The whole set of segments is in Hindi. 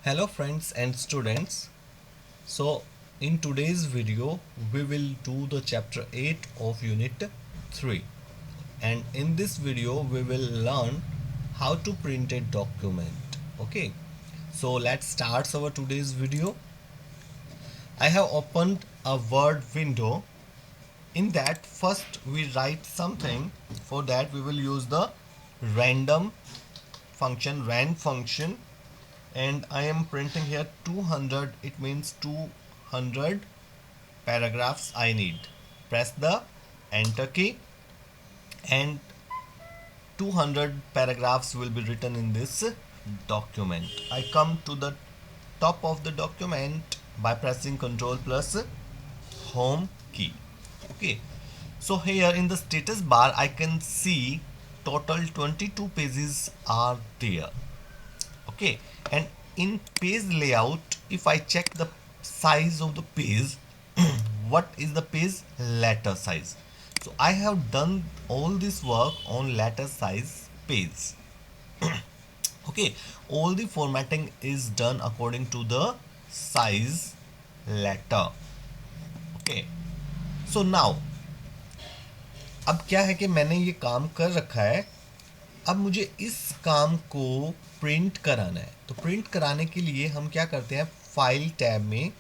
Hello friends and students. So in today's video we will do the chapter 8 of unit 3, and in this video we will learn how to print a document. Okay, so let's start our today's video. I have opened a word window. In that, first we write something. For that we will use the random function, rand function, and I am printing here 200. It means 200 paragraphs I need. Press the enter key and 200 paragraphs will be written in this document. I come to the top of the document by pressing Ctrl plus home key. Okay, so here in the status bar I can see total 22 pages are there. Okay, and in page layout, if I check the size of the page, what is the page letter size? So I have done all this work on letter size page. Okay, all the formatting is done according to the size letter. Okay, so now अब क्या है कि मैंने ये काम कर रखा है. अब मुझे इस काम को प्रिंट कराना है. तो प्रिंट कराने के लिए हम क्या करते हैं, फाइल टैब में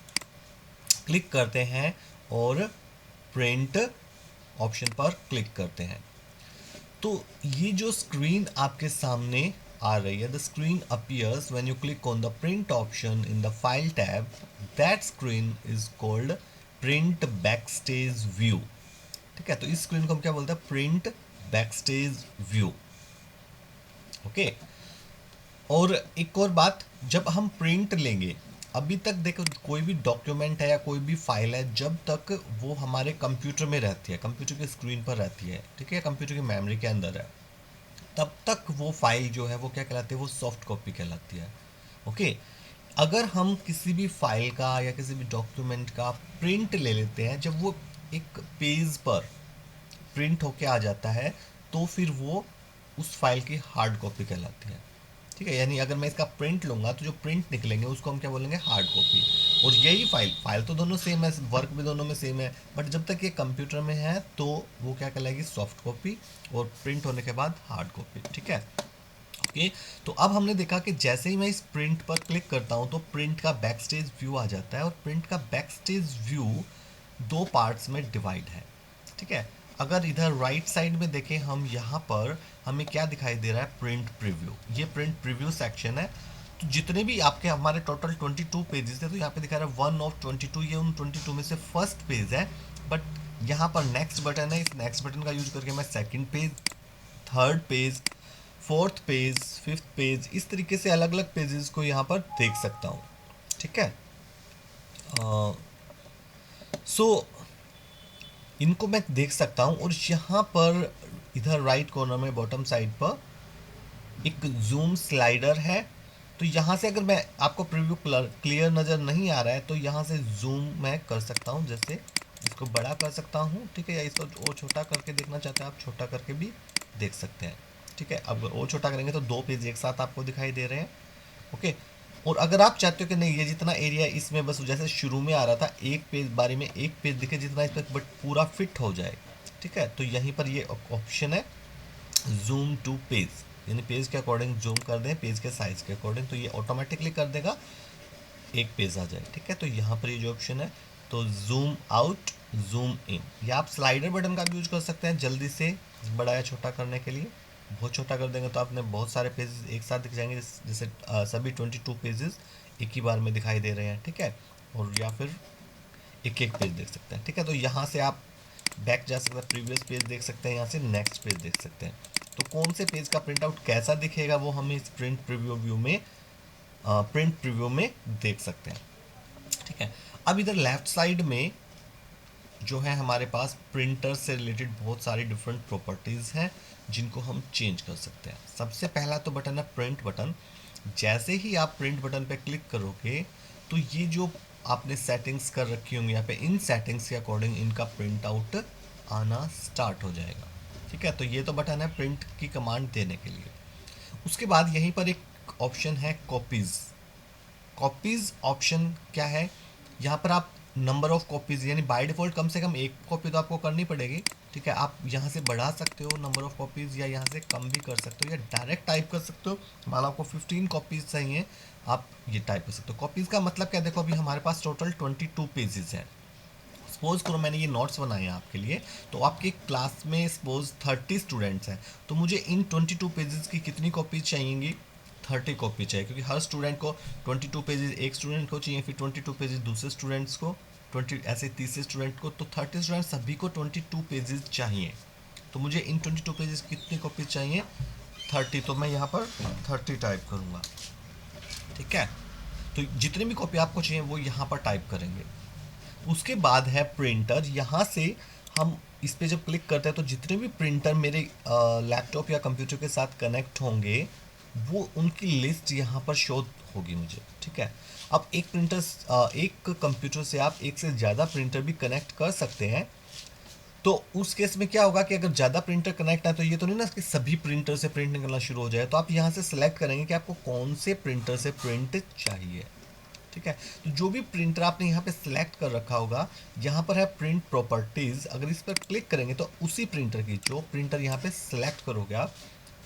क्लिक करते हैं और प्रिंट ऑप्शन पर क्लिक करते हैं. तो ये जो स्क्रीन आपके सामने आ रही है, the screen appears when you click on the print option in the file tab. That screen is called print backstage view. ठीक है, तो इस स्क्रीन को हम क्या बोलते हैं, प्रिंट बैकस्टेज व्यू. ओके, और एक और बात, जब हम प्रिंट लेंगे, अभी तक देखो कोई भी डॉक्यूमेंट है या कोई भी फाइल है, जब तक वो हमारे कंप्यूटर में रहती है, कंप्यूटर की स्क्रीन पर रहती है, ठीक है, कंप्यूटर की मेमोरी के अंदर है, तब तक वो फाइल जो है वो क्या कहलाती है, वो सॉफ्ट कॉपी कहलाती है. ओके, अगर हम किसी भी फाइल का या किसी भी डॉक्यूमेंट का प्रिंट ले लेते हैं, जब वो एक पेज पर प्रिंट होके आ जाता है, तो फिर वो उस फाइल की हार्ड कॉपी कहलाती है. ठीक है, यानी अगर मैं इसका प्रिंट लूंगा तो जो प्रिंट निकलेंगे उसको हम क्या बोलेंगे, हार्ड कॉपी. और यही फाइल फाइल तो दोनों सेम है, वर्क भी दोनों में सेम है, बट जब तक ये कंप्यूटर में है तो वो क्या कहलाएगी, सॉफ्ट कॉपी, और प्रिंट होने के बाद हार्ड कॉपी. ठीक है. ओके, तो अब हमने देखा कि जैसे ही मैं इस प्रिंट पर क्लिक करता हूँ तो प्रिंट का बैक स्टेज व्यू आ जाता है, और प्रिंट का बैक स्टेज व्यू दो पार्ट्स में डिवाइड है. ठीक है, अगर इधर राइट साइड में देखें हम, यहाँ पर हमें क्या दिखाई दे रहा है, प्रिंट प्रीव्यू. ये प्रिंट प्रीव्यू सेक्शन है. तो जितने भी आपके हमारे टोटल 22 पेजेस थे, तो यहाँ पे दिखा रहा है 1 ऑफ 22. ये उन 22 में से फर्स्ट पेज है, बट यहाँ पर नेक्स्ट बटन है. इस नेक्स्ट बटन का यूज करके मैं second page, third page, fourth page, fifth page, इस तरीके से अलग अलग पेजेस को यहाँ पर देख सकता हूँ. ठीक है. सो इनको मैं देख सकता हूँ, और यहाँ पर इधर राइट कॉर्नर में बॉटम साइड पर एक जूम स्लाइडर है. तो यहाँ से अगर मैं आपको प्रीव्यू क्लियर नज़र नहीं आ रहा है तो यहाँ से जूम मैं कर सकता हूँ, जैसे इसको बड़ा कर सकता हूँ. ठीक है, या इसको और छोटा करके देखना चाहते हैं आप, छोटा करके भी देख सकते हैं. ठीक है, अब और छोटा करेंगे तो दो पेज एक साथ आपको दिखाई दे रहे हैं. ओके, और अगर आप चाहते हो कि नहीं, ये जितना एरिया इसमें बस जैसे शुरू में आ रहा था, एक पेज बारी में एक पेज दिखे जितना इस पर, बट पूरा फिट हो जाए. ठीक है, तो यहीं पर ये ऑप्शन है, जूम टू पेज, यानी पेज के अकॉर्डिंग जूम कर दें, पेज के साइज के अकॉर्डिंग, तो ये ऑटोमेटिकली कर देगा, एक पेज आ जाए. ठीक है, तो यहाँ पर ये जो ऑप्शन है, तो जूम आउट, जूम इन, या आप स्लाइडर बटन का भी यूज कर सकते हैं जल्दी से बड़ा या छोटा करने के लिए. बहुत छोटा कर देंगे तो आपने बहुत सारे पेजेस एक साथ दिख जाएंगे, जैसे सभी 22 पेजेस एक ही बार में दिखाई दे रहे हैं. ठीक है, और या फिर एक एक पेज देख सकते हैं. ठीक है, तो यहाँ से आप बैक जा सकते हैं, प्रीवियस पेज देख सकते हैं, यहाँ से नेक्स्ट पेज देख सकते हैं. तो कौन से पेज का प्रिंट आउट कैसा दिखेगा वो हम इस प्रिंट प्रीव्यू व्यू में, प्रिंट प्रीव्यू में देख सकते हैं. ठीक है, अब इधर लेफ्ट साइड में जो है हमारे पास प्रिंटर से रिलेटेड बहुत सारी डिफरेंट प्रॉपर्टीज़ हैं जिनको हम चेंज कर सकते हैं. सबसे पहला तो बटन है प्रिंट बटन. जैसे ही आप प्रिंट बटन पे क्लिक करोगे तो ये जो आपने सेटिंग्स कर रखी होंगी यहाँ पे, इन सेटिंग्स के अकॉर्डिंग इनका प्रिंट आउट आना स्टार्ट हो जाएगा. ठीक है, तो ये तो बटन है प्रिंट की कमांड देने के लिए. उसके बाद यहीं पर एक ऑप्शन है कॉपीज़. कॉपीज़ ऑप्शन क्या है, यहाँ पर आप नंबर ऑफ कॉपीज़ यानी बाय डिफ़ॉल्ट कम से कम एक कॉपी तो आपको करनी पड़ेगी, ठीक है। आप यहाँ से बढ़ा सकते हो नंबर ऑफ कॉपीज़ या यहाँ से कम भी कर सकते हो या डायरेक्ट टाइप कर सकते हो। मान लो आपको 15 कॉपीज़ चाहिए, आप ये टाइप कर सकते हो। कॉपीज़ का मतलब क्या, देखो अभी हमारे पास टोटल 22 पेजेस हैं। सपोज करो मैंने ये नोट्स बनाए हैं आपके लिए, तो आपके क्लास में सपोज 30 स्टूडेंट्स हैं, तो मुझे इन 22 पेजेस की कितनी कॉपीज चाहिएंगी, 30 कॉपी चाहिए, क्योंकि हर स्टूडेंट को 22 पेजेस एक स्टूडेंट को चाहिए, फिर 22 पेजेस दूसरे स्टूडेंट्स को, 20 ऐसे तीसरे स्टूडेंट को, तो 30 स्टूडेंट सभी को 22 पेजेस चाहिए। तो मुझे इन 22 पेजेस कितनी कॉपीज चाहिए, 30, तो मैं यहाँ पर 30 टाइप करूँगा, ठीक है। तो जितनी भी कॉपी आपको चाहिए वो यहाँ पर टाइप करेंगे। उसके बाद है प्रिंटर। यहाँ से हम इस पे जब क्लिक करते हैं तो जितने भी प्रिंटर मेरे लैपटॉप या कंप्यूटर के साथ कनेक्ट होंगे वो उनकी लिस्ट यहाँ पर शो होगी मुझे, ठीक है। अब एक कंप्यूटर से आप एक से ज़्यादा प्रिंटर भी कनेक्ट कर सकते हैं। तो उस केस में क्या होगा कि अगर ज़्यादा प्रिंटर कनेक्ट है तो ये तो नहीं ना कि सभी प्रिंटर से प्रिंट निकलना शुरू हो जाए, तो आप यहाँ से सिलेक्ट करेंगे कि आपको कौन से प्रिंटर से प्रिंट चाहिए, ठीक है। तो जो भी प्रिंटर आपने यहाँ पे सिलेक्ट कर रखा होगा, यहाँ पर है प्रिंट प्रॉपर्टीज, अगर इस पर क्लिक करेंगे तो उसी प्रिंटर की, जो प्रिंटर यहाँ पे सिलेक्ट करोगे आप,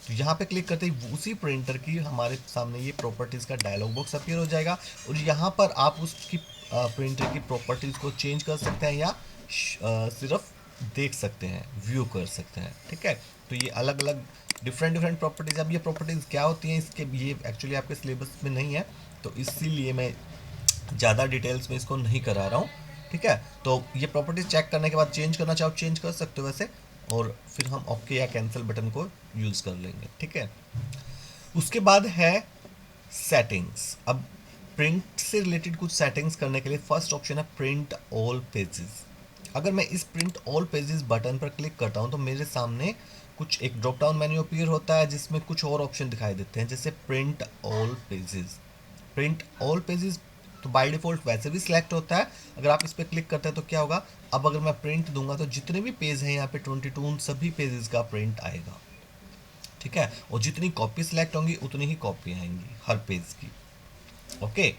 तो यहाँ पे क्लिक करते ही उसी प्रिंटर की हमारे सामने ये प्रॉपर्टीज़ का डायलॉग बॉक्स अपीयर हो जाएगा, और यहाँ पर आप उसकी प्रिंटर की प्रॉपर्टीज़ को चेंज कर सकते हैं या सिर्फ देख सकते हैं, व्यू कर सकते हैं, ठीक है। तो ये अलग अलग डिफरेंट प्रॉपर्टीज़। अब ये प्रॉपर्टीज़ क्या होती हैं, इसके ये एक्चुअली आपके सिलेबस में नहीं है, तो इसीलिए मैं ज़्यादा डिटेल्स में इसको नहीं करा रहा हूँ, ठीक है। तो ये प्रॉपर्टीज चेक करने के बाद चेंज करना चाहो चेंज कर सकते हो वैसे, और फिर हम ओके या कैंसिल बटन को यूज़ कर लेंगे, ठीक है। उसके बाद है सेटिंग्स। अब प्रिंट से रिलेटेड कुछ सेटिंग्स करने के लिए फर्स्ट ऑप्शन है प्रिंट ऑल पेजेस। अगर मैं इस प्रिंट ऑल पेजेस बटन पर क्लिक करता हूँ तो मेरे सामने कुछ एक ड्रॉप डाउन मेन्यू अपीयर होता है जिसमें कुछ और ऑप्शन दिखाई देते हैं, जैसे print all pages. Print all pages तो बाय डिफ़ॉल्ट वैसे भी सिलेक्ट होता है। अगर आप इस पर क्लिक करते हैं तो क्या होगा, अब अगर मैं प्रिंट दूंगा तो जितने भी पेज हैं यहाँ पे 22 उन सभी पेजेस का प्रिंट आएगा, ठीक है। और जितनी कॉपी सिलेक्ट होंगी उतनी ही कॉपी आएंगी हर पेज की, ओके।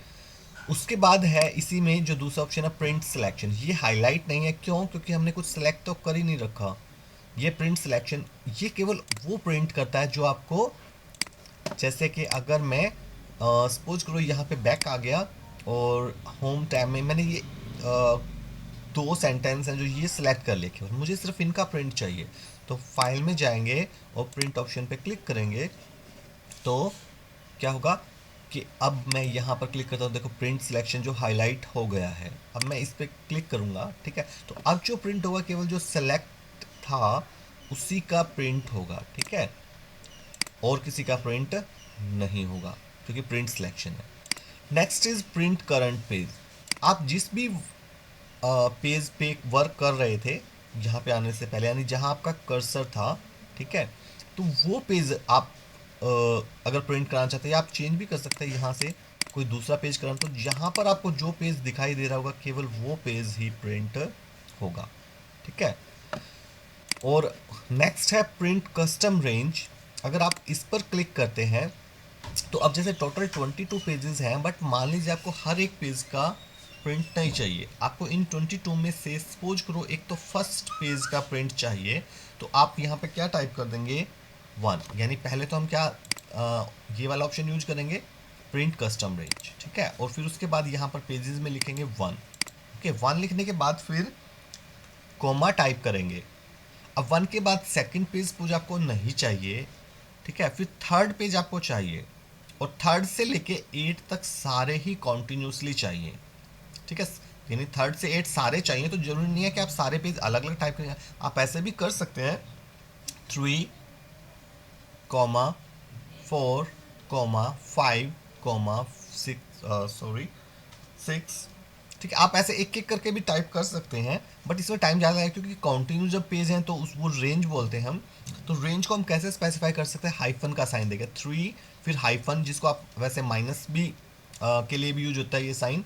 उसके बाद है इसी में जो दूसरा ऑप्शन है प्रिंट सिलेक्शन। ये हाईलाइट नहीं है, क्यों, क्योंकि हमने कुछ सिलेक्ट तो कर ही नहीं रखा। ये प्रिंट सिलेक्शन ये केवल वो प्रिंट करता है जो आपको, जैसे कि अगर मैं सपोज करो यहाँ पे बैक आ गया और होम टैब में मैंने ये दो सेंटेंस हैं जो ये सिलेक्ट कर लेके, मुझे सिर्फ इनका प्रिंट चाहिए, तो फाइल में जाएंगे और प्रिंट ऑप्शन पे क्लिक करेंगे, तो क्या होगा कि अब मैं यहाँ पर क्लिक करता हूँ, देखो प्रिंट सिलेक्शन जो हाईलाइट हो गया है। अब मैं इस पर क्लिक करूँगा, ठीक है। तो अब जो प्रिंट होगा केवल जो सेलेक्ट था उसी का प्रिंट होगा, ठीक है, और किसी का प्रिंट नहीं होगा क्योंकि प्रिंट सिलेक्शन है। Next is print current page. आप जिस भी पेज पे वर्क कर रहे थे यहाँ पे आने से पहले, यानी जहाँ आपका कर्सर था, ठीक है, तो वो पेज आप अगर प्रिंट कराना चाहते हैं, आप चेंज भी कर सकते हैं यहाँ से कोई दूसरा पेज कराना, तो यहाँ पर आपको जो पेज दिखाई दे रहा होगा केवल वो पेज ही प्रिंट होगा, ठीक है। और नेक्स्ट है प्रिंट कस्टम रेंज। अगर आप इस पर क्लिक करते हैं तो अब जैसे टोटल 22 पेजेस हैं, बट मान लीजिए आपको हर एक पेज का प्रिंट नहीं चाहिए, आपको इन 22 में से सपोज करो एक तो फर्स्ट पेज का प्रिंट चाहिए, तो आप यहाँ पे क्या टाइप कर देंगे 1, यानी पहले तो हम क्या ये वाला ऑप्शन यूज करेंगे प्रिंट कस्टम रेंज, ठीक है। और फिर उसके बाद यहाँ पर पेजेस में लिखेंगे 1, ओके। 1 लिखने के बाद फिर कोमा टाइप करेंगे। अब 1 के बाद सेकंड पेज पूज आपको नहीं चाहिए, ठीक है, फिर थर्ड पेज आपको चाहिए, और थर्ड से लेके 8 तक सारे ही कॉन्टिन्यूसली चाहिए, ठीक है। यानी थर्ड से 8 सारे चाहिए, तो जरूरी नहीं है कि आप सारे पेज अलग अलग टाइप करें, आप ऐसे भी कर सकते हैं 3, 4, 5, 6, ठीक है। आप ऐसे एक एक करके भी टाइप कर सकते हैं, बट इसमें टाइम ज़्यादा है क्योंकि कंटिन्यू जब पेज हैं तो उस वो रेंज बोलते हैं हम। तो रेंज को हम कैसे स्पेसिफाई कर सकते हैं, हाइफन का साइन देगा 3, फिर हाइफन, जिसको आप वैसे माइनस भी के लिए भी यूज होता है ये साइन,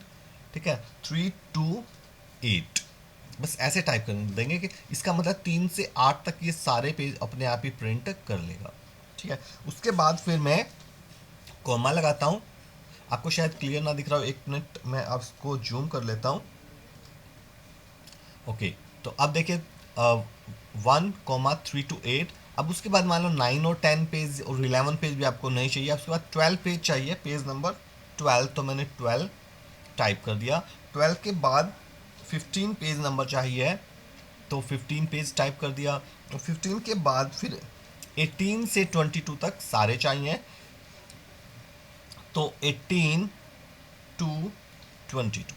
ठीक है, 3 to 8, बस ऐसे टाइप कर देंगे कि इसका मतलब 3 से 8 तक ये सारे पेज अपने आप ही प्रिंट कर लेगा, ठीक है। उसके बाद फिर मैं कॉमा लगाता हूँ, आपको शायद क्लियर ना दिख रहा हो, 1 मिनट मैं आपको जूम कर लेता हूँ। ओके, तो अब देखिए 1,3 to 8। अब उसके बाद मान लो 9 और 10 पेज और 11 पेज भी आपको नहीं चाहिए, उसके बाद 12 पेज चाहिए, पेज नंबर 12, तो मैंने 12 टाइप कर दिया। 12 के बाद 15 पेज नंबर चाहिए, तो 15 पेज टाइप कर दिया। तो 15 के बाद फिर 18 से 22 तक सारे चाहिए, तो 18 टू 22।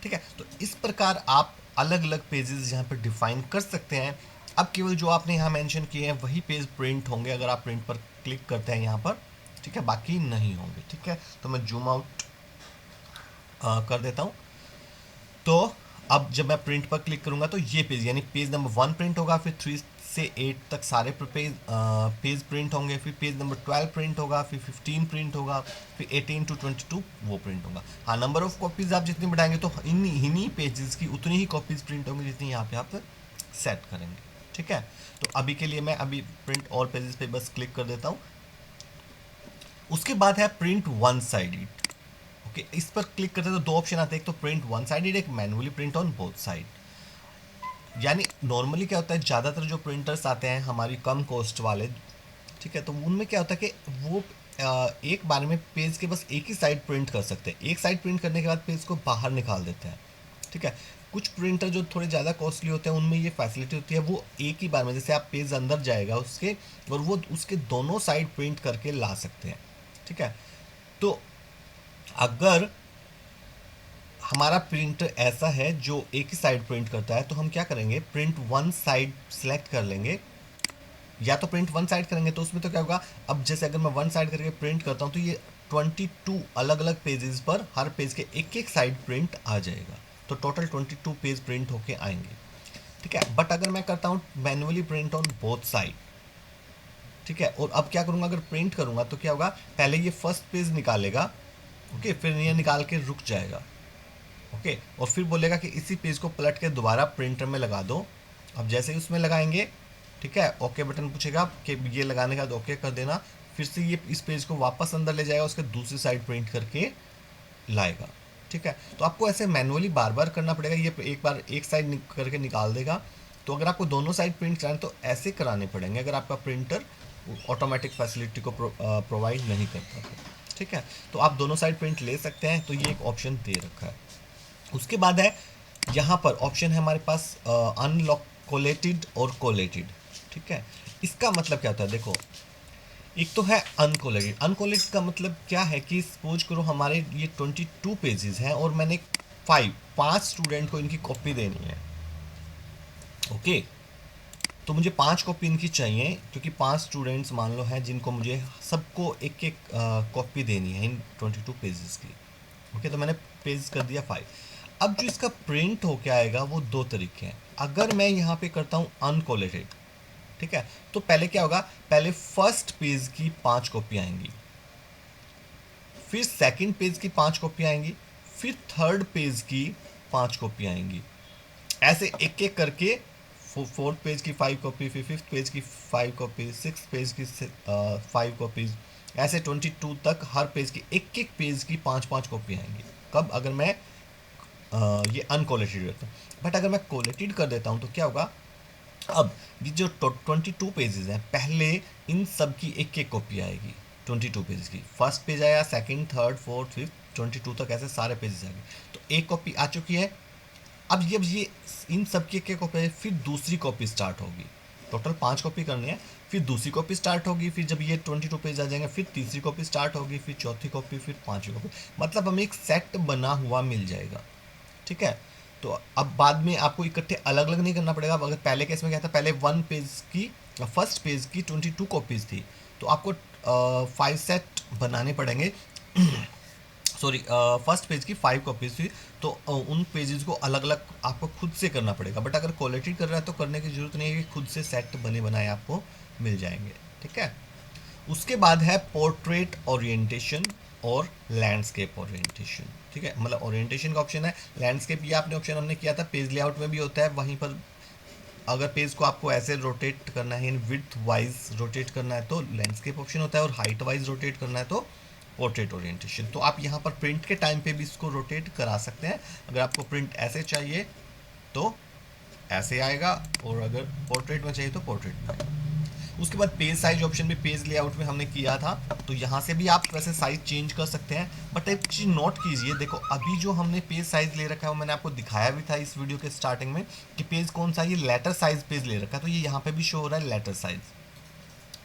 ठीक है, तो इस प्रकार आप अलग अलग पेजेस यहाँ पर डिफाइन कर सकते हैं। अब केवल जो आपने यहाँ मेंशन किए हैं वही पेज प्रिंट होंगे अगर आप प्रिंट पर क्लिक करते हैं यहाँ पर। ठीक है, बाकी नहीं होंगे। ठीक है, तो मैं जूम आउट कर देता हूँ। तो अब जब मैं प्रिंट पर क्लिक करूंगा तो ये पेज यानी पेज नंबर 1 प्रिंट होगा, फिर 3 से 8 तक सारे पेज प्रिंट होंगे, फिर पेज नंबर 12 प्रिंट होगा, फिर 15 प्रिंट होगा, फिर 18 to 22 वो प्रिंट होगा। हाँ, नंबर ऑफ कॉपीज आप जितनी बढ़ाएंगे तो इन्हीं पेजेस की उतनी ही कॉपीज प्रिंट होंगी जितनी यहाँ पे आप सेट करेंगे। ठीक है, तो अभी के लिए मैं अभी प्रिंट ऑल पेजेस पे बस क्लिक कर देता हूँ। उसके बाद है प्रिंट वन साइडेड। ओके, इस पर क्लिक करते तो दो ऑप्शन आते हैं, एक तो प्रिंट वन साइडेड, एक manually print on both side. यानी नॉर्मली क्या होता है, ज़्यादातर जो प्रिंटर्स आते हैं हमारी कम कॉस्ट वाले, ठीक है, तो उनमें क्या होता है कि वो एक बार में पेज के बस एक ही साइड प्रिंट कर सकते हैं, एक साइड प्रिंट करने के बाद पेज को बाहर निकाल देते हैं। ठीक है, कुछ प्रिंटर जो थोड़े ज़्यादा कॉस्टली होते हैं उनमें ये फैसिलिटी होती है, वो एक ही बार में जैसे आप पेज अंदर जाएगा उसके और वो उसके दोनों साइड प्रिंट करके ला सकते हैं। ठीक है, तो अगर हमारा प्रिंटर ऐसा है जो एक ही साइड प्रिंट करता है तो हम क्या करेंगे, प्रिंट वन साइड सेलेक्ट कर लेंगे। या तो प्रिंट वन साइड करेंगे तो उसमें तो क्या होगा, अब जैसे अगर मैं वन साइड करके प्रिंट करता हूँ तो ये 22 अलग अलग पेजेस पर हर पेज के एक एक साइड प्रिंट आ जाएगा, तो टोटल 22 पेज प्रिंट होके आएंगे। ठीक है, बट अगर मैं करता हूँ manually print on both side, ठीक है, और अब क्या करूँगा, अगर प्रिंट करूँगा तो क्या होगा, पहले ये फर्स्ट पेज निकालेगा, ओके, फिर ये निकाल के रुक जाएगा, ओके, और फिर बोलेगा कि इसी पेज को पलट के दोबारा प्रिंटर में लगा दो। अब जैसे ही उसमें लगाएंगे, ठीक है, ओके बटन पूछेगा कि ये लगाने के बाद ओके कर देना, फिर से ये इस पेज को वापस अंदर ले जाएगा, उसके दूसरी साइड प्रिंट करके लाएगा। ठीक है, तो आपको ऐसे मैनुअली बार बार करना पड़ेगा, ये एक बार एक साइड करके निकाल देगा। तो अगर आपको दोनों साइड प्रिंट कराएं तो ऐसे कराने पड़ेंगे अगर आपका प्रिंटर ऑटोमेटिक फैसिलिटी को प्रोवाइड नहीं करता है। ठीक है, तो आप दोनों साइड प्रिंट ले सकते हैं, तो ये एक ऑप्शन दे रखा है। उसके बाद है यहाँ पर ऑप्शन है हमारे पास अनलॉक कोलेटेड और कोलेटेड। ठीक है, इसका मतलब क्या होता है, देखो एक तो है अनकोलेटेड। अनकोलेटेड का मतलब क्या है कि सपोज करो हमारे ये 22 पेजेस हैं और मैंने 5 स्टूडेंट को इनकी कॉपी देनी है। ओके, तो मुझे 5 कॉपी इनकी चाहिए क्योंकि 5 स्टूडेंट्स मान लो हैं जिनको मुझे सबको एक एक कॉपी देनी है इन 22 पेजेस की। ओके, तो मैंने पेज कर दिया 5। अब जो इसका प्रिंट होके आएगा वो दो तरीके हैं। अगर मैं यहाँ पे करता हूँ अनकोलेटेड, ठीक है, तो पहले क्या होगा, पहले फर्स्ट पेज की 5 कॉपी आएंगी, फिर सेकंड पेज की 5 कॉपी आएंगी, फिर थर्ड पेज की 5 कॉपी आएंगी, ऐसे एक एक करके फोर्थ पेज की 5 कॉपी, फिर फिफ्थ पेज की 5 कॉपी, सिक्स पेज की 5 कॉपीज, ऐसे 22 तक हर पेज की एक एक पेज की 5-5 कॉपी आएंगी। कब, अगर मैं ये अनकोलेटेड करता हूँ। बट अगर मैं कोलेटेड कर देता हूँ तो क्या होगा, अब ये जो 22 पेजेस हैं पहले इन सब की एक एक कॉपी आएगी 22 पेज की। फर्स्ट पेज आया, सेकंड, थर्ड, फोर्थ, फिफ्थ, 22 तक ऐसे सारे पेजेस आएंगे, तो एक कॉपी आ चुकी है। अब ये इन सब की एक एक कॉपी, फिर दूसरी कॉपी स्टार्ट होगी, टोटल 5 कॉपी करनी है, फिर दूसरी कॉपी स्टार्ट होगी, फिर जब ये 22 पेज आ जाएंगे फिर तीसरी कॉपी स्टार्ट होगी, फिर चौथी कॉपी, फिर पांचवी कॉपी, मतलब हमें एक सेट बना हुआ मिल जाएगा। ठीक है, तो अब बाद में आपको इकट्ठे अलग अलग नहीं करना पड़ेगा। अगर पहले केस में क्या था, पहले वन पेज की फर्स्ट पेज की 22 कॉपीज थी, तो आपको 5 सेट बनाने पड़ेंगे सॉरी, फर्स्ट पेज की 5 कॉपीज थी, तो उन पेजेस को अलग अलग आपको खुद से करना पड़ेगा। बट अगर क्वालिटी कर रहा है तो करने की जरूरत नहीं है, कि खुद से सेट बने बनाए आपको मिल जाएंगे। ठीक है, उसके बाद है पोर्ट्रेट ओरिएंटेशन और लैंडस्केप ओरिएंटेशन। ठीक है, मतलब ओरिएंटेशन का ऑप्शन है, लैंडस्केप ये आपने ऑप्शन हमने किया था पेज लेआउट में भी होता है, वहीं पर अगर पेज को आपको ऐसे रोटेट करना है, विड्थ वाइज रोटेट करना है तो लैंडस्केप ऑप्शन होता है, और हाइट वाइज रोटेट करना है तो पोर्ट्रेट ओरिएंटेशन। तो आप यहाँ पर प्रिंट के टाइम पे भी इसको रोटेट करा सकते हैं। अगर आपको प्रिंट ऐसे चाहिए तो ऐसे आएगा, और अगर पोर्ट्रेट में चाहिए तो पोर्ट्रेट में आएगा। उसके बाद पेज साइज ऑप्शन भी पेज लेआउट में हमने किया था, तो यहाँ से भी आप वैसे साइज चेंज कर सकते हैं। बट एक चीज़ नोट कीजिए, देखो अभी जो हमने पेज साइज ले रखा है वो मैंने आपको दिखाया भी था इस वीडियो के स्टार्टिंग में कि पेज कौन सा, ये लेटर साइज पेज ले रखा है, तो ये यहाँ पे भी शो हो रहा है लेटर साइज,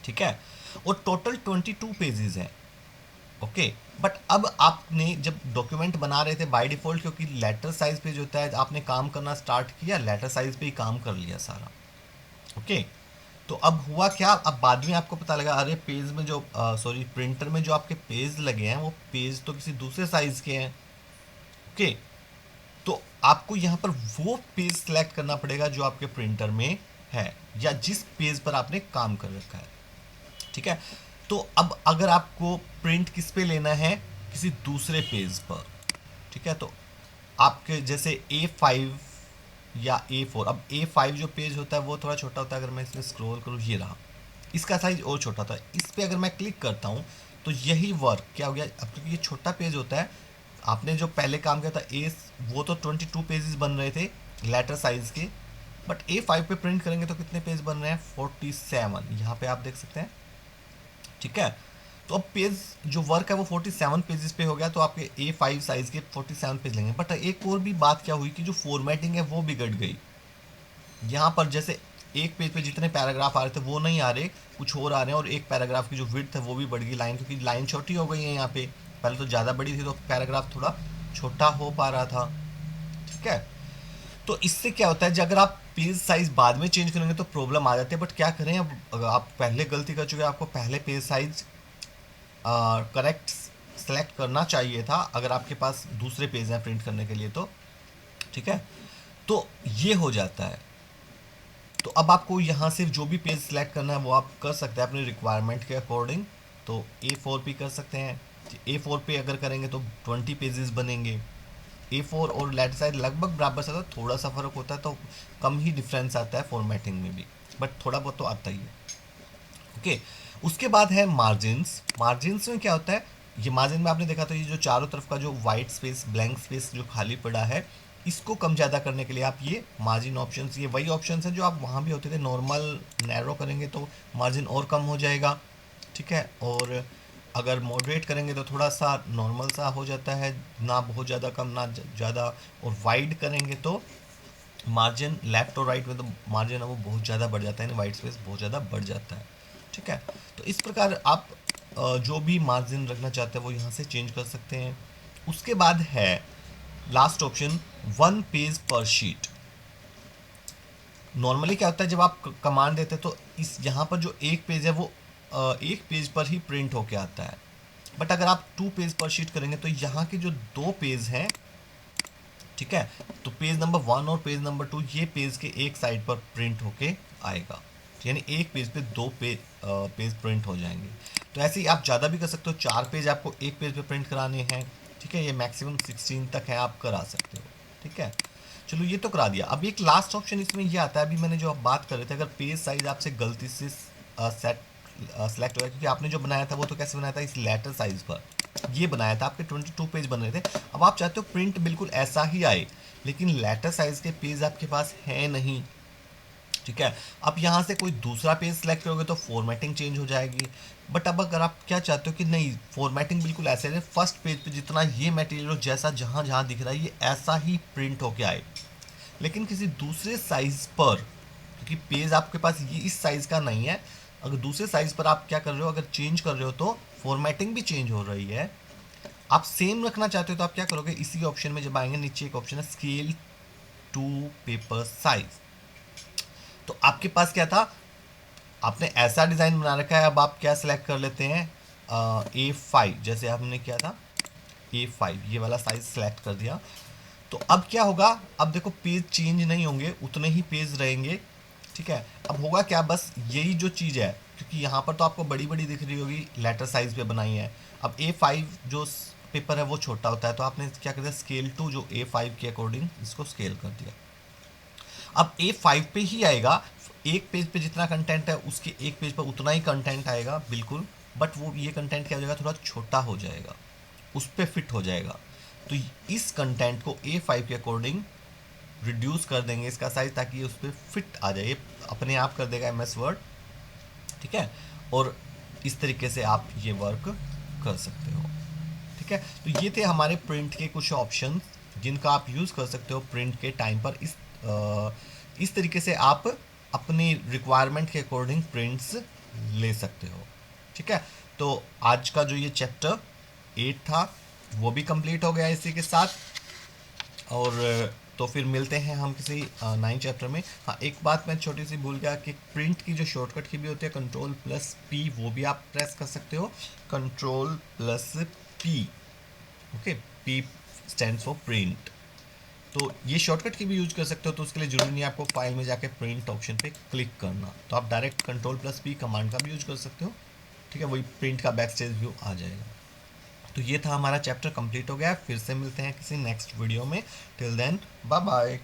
ठीक है। और टोटल 22 पेजेस हैं, ओके। बट अब आपने जब डॉक्यूमेंट बना रहे थे बाय डिफॉल्ट, क्योंकि लेटर साइज पे जो होता है आपने काम करना स्टार्ट किया, लेटर साइज पे ही काम कर लिया सारा, ओके। तो अब हुआ क्या, अब बाद में आपको पता लगा अरे पेज में जो सॉरी प्रिंटर में जो आपके पेज लगे हैं वो पेज तो किसी दूसरे साइज के हैं, ओके। तो आपको यहाँ पर वो पेज सेलेक्ट करना पड़ेगा जो आपके प्रिंटर में है या जिस पेज पर आपने काम कर रखा है, ठीक है। तो अब अगर आपको प्रिंट किस पे लेना है, किसी दूसरे पेज पर, ठीक है। तो आपके जैसे A5 या A4, अब A5 जो पेज होता है वो थोड़ा छोटा होता है, अगर मैं इसमें स्क्रॉल करूँ ये रहा, इसका साइज और छोटा होता है। इस पर अगर मैं क्लिक करता हूँ तो यही वर्क क्या हो गया, अब क्योंकि ये छोटा पेज होता है, आपने जो पहले काम किया था वो तो 22 पेजेस बन रहे थे लेटर साइज के, बट A5 पे प्रिंट करेंगे तो कितने पेज बन रहे हैं, 47, यहाँ पे आप देख सकते हैं, ठीक है। तो अब पेज जो वर्क है वो 47 पेजेस पे हो गया, तो आपके A5 साइज के 47 पेज लेंगे। बट एक और भी बात क्या हुई कि जो फॉर्मेटिंग है वो बिगड़ गई। यहाँ पर जैसे एक पेज पे जितने पैराग्राफ आ रहे थे वो नहीं आ रहे, कुछ और आ रहे हैं, और एक पैराग्राफ की जो विड्थ है वो भी बढ़ गई लाइन, क्योंकि लाइन छोटी हो गई है यहाँ पे, पहले तो ज़्यादा बड़ी थी तो पैराग्राफ थोड़ा छोटा हो पा रहा था, ठीक है। तो इससे क्या होता है, अगर आप पेज साइज बाद में चेंज करेंगे तो प्रॉब्लम आ जाती है। बट क्या करें, अब अगर आप पहले गलती कर चुके हैं, आपको पहले पेज साइज करेक्ट सेलेक्ट करना चाहिए था अगर आपके पास दूसरे पेज हैं प्रिंट करने के लिए, तो ठीक है। तो ये हो जाता है। तो अब आपको यहाँ से जो भी पेज सेलेक्ट करना है वो आप कर सकते हैं अपने रिक्वायरमेंट के अकॉर्डिंग। तो A4 भी कर सकते हैं, A4 पे अगर करेंगे तो 20 पेजेस बनेंगे। A4 और लेटर साइज लगभग बराबर सा, थोड़ा सा फ़र्क होता है, तो कम ही डिफरेंस आता है फॉर्मेटिंग में भी, बट थोड़ा बहुत तो आता ही है, ओके। उसके बाद है मार्जिन्स। मार्जिन्स में क्या होता है, ये मार्जिन में आपने देखा तो ये जो चारों तरफ का जो वाइट स्पेस, ब्लैंक स्पेस जो खाली पड़ा है, इसको कम ज़्यादा करने के लिए आप ये मार्जिन ऑप्शंस, ये वही ऑप्शंस हैं जो आप वहाँ भी होते थे। नॉर्मल नैरो करेंगे तो मार्जिन और कम हो जाएगा, ठीक है। और अगर मॉडरेट करेंगे तो थोड़ा सा नॉर्मल सा हो जाता है, ना बहुत ज़्यादा कम ना ज़्यादा। और वाइड करेंगे तो मार्जिन लेफ्ट और राइट में तो मार्जिन है वो बहुत ज़्यादा बढ़ जाता है, यानी वाइट स्पेस बहुत ज़्यादा बढ़ जाता है, ठीक है। तो इस प्रकार आप जो भी मार्जिन रखना चाहते हैं वो यहाँ से चेंज कर सकते हैं। उसके बाद है लास्ट ऑप्शन, 1 पेज पर शीट। नॉर्मली क्या होता है, जब आप कमांड देते हैं तो इस यहाँ पर जो एक पेज है वो एक पेज पर ही प्रिंट होके आता है। बट अगर आप 2 पेज पर शीट करेंगे तो यहाँ के जो 2 पेज हैं, ठीक है, तो पेज नंबर 1 और पेज नंबर 2 ये पेज के एक साइड पर प्रिंट होके आएगा, यानी एक पेज पे 2 पेज प्रिंट हो जाएंगे। तो ऐसे ही आप ज़्यादा भी कर सकते हो, 4 पेज आपको एक पेज पे प्रिंट कराने हैं, ठीक है। ये मैक्सिमम 16 तक है, आप करा सकते हो, ठीक है। चलो ये तो करा दिया। अब एक लास्ट ऑप्शन इसमें ये आता है, अभी मैंने जो आप बात कर रहे थे, अगर पेज साइज आपसे गलती से सेलेक्ट हो गया, क्योंकि आपने जो बनाया था वो तो कैसे बनाया था, इस लेटर साइज पर ये बनाया था, आपके 22 पेज बन रहे थे। अब आप चाहते हो प्रिंट बिल्कुल ऐसा ही आए, लेकिन लेटर साइज के पेज आपके पास है नहीं, ठीक है। अब यहाँ से कोई दूसरा पेज सेलेक्ट करोगे तो फॉर्मेटिंग चेंज हो जाएगी। बट अब अगर आप क्या चाहते हो कि नहीं, फॉर्मेटिंग बिल्कुल ऐसे है, फर्स्ट पेज पे जितना ये मटेरियल हो, जैसा जहाँ जहाँ दिख रहा है ये ऐसा ही प्रिंट होके आए, लेकिन किसी दूसरे साइज पर, क्योंकि पेज आपके पास ये इस साइज का नहीं है, अगर दूसरे साइज पर आप क्या कर रहे हो, अगर चेंज कर रहे हो तो फॉर्मेटिंग भी चेंज हो रही है। आप सेम रखना चाहते हो तो आप क्या करोगे, इसी ऑप्शन में जब आएंगे नीचे एक ऑप्शन है स्केल टू पेपर साइज। तो आपके पास क्या था, आपने ऐसा डिज़ाइन बना रखा है, अब आप क्या सिलेक्ट कर लेते हैं, A5, जैसे हमने किया था A5, ये वाला साइज सेलेक्ट कर दिया। तो अब क्या होगा, अब देखो पेज चेंज नहीं होंगे, उतने ही पेज रहेंगे, ठीक है। अब होगा क्या, बस यही जो चीज़ है, क्योंकि यहाँ पर तो आपको बड़ी बड़ी दिख रही होगी, लेटर साइज पे बनाई है। अब A5 जो पेपर है वो छोटा होता है, तो आपने क्या कर दिया, स्केल टू जो A5 के अकॉर्डिंग इसको स्केल कर दिया। अब A5 पे ही आएगा, एक पेज पे जितना कंटेंट है उसके एक पेज पर उतना ही कंटेंट आएगा, बिल्कुल बट वो ये कंटेंट क्या हो जाएगा, थोड़ा छोटा हो जाएगा, उस पर फिट हो जाएगा। तो इस कंटेंट को A5 के अकॉर्डिंग रिड्यूस कर देंगे इसका साइज, ताकि ये उस पर फिट आ जाए, अपने आप कर देगा MS वर्ड, ठीक है। और इस तरीके से आप ये वर्क कर सकते हो, ठीक है। तो ये थे हमारे प्रिंट के कुछ ऑप्शन जिनका आप यूज़ कर सकते हो प्रिंट के टाइम पर। इस तरीके से आप अपनी रिक्वायरमेंट के अकॉर्डिंग प्रिंट्स ले सकते हो, ठीक है। तो आज का जो ये चैप्टर 8 था वो भी कंप्लीट हो गया इसी के साथ। और तो फिर मिलते हैं हम किसी 9 चैप्टर में। हाँ, एक बात मैं छोटी सी भूल गया कि प्रिंट की जो शॉर्टकट की भी होती है Ctrl+P, वो भी आप प्रेस कर सकते हो, Ctrl+P, okay. P stands for print. तो ये शॉर्टकट की भी यूज कर सकते हो, तो उसके लिए जरूरी नहीं है आपको फाइल में जाके प्रिंट ऑप्शन पे क्लिक करना, तो आप डायरेक्ट Ctrl+P कमांड का भी यूज कर सकते हो, ठीक है। वही प्रिंट का बैक स्टेज व्यू आ जाएगा। तो ये था हमारा चैप्टर कंप्लीट हो गया। फिर से मिलते हैं किसी नेक्स्ट वीडियो में। Till then bye bye.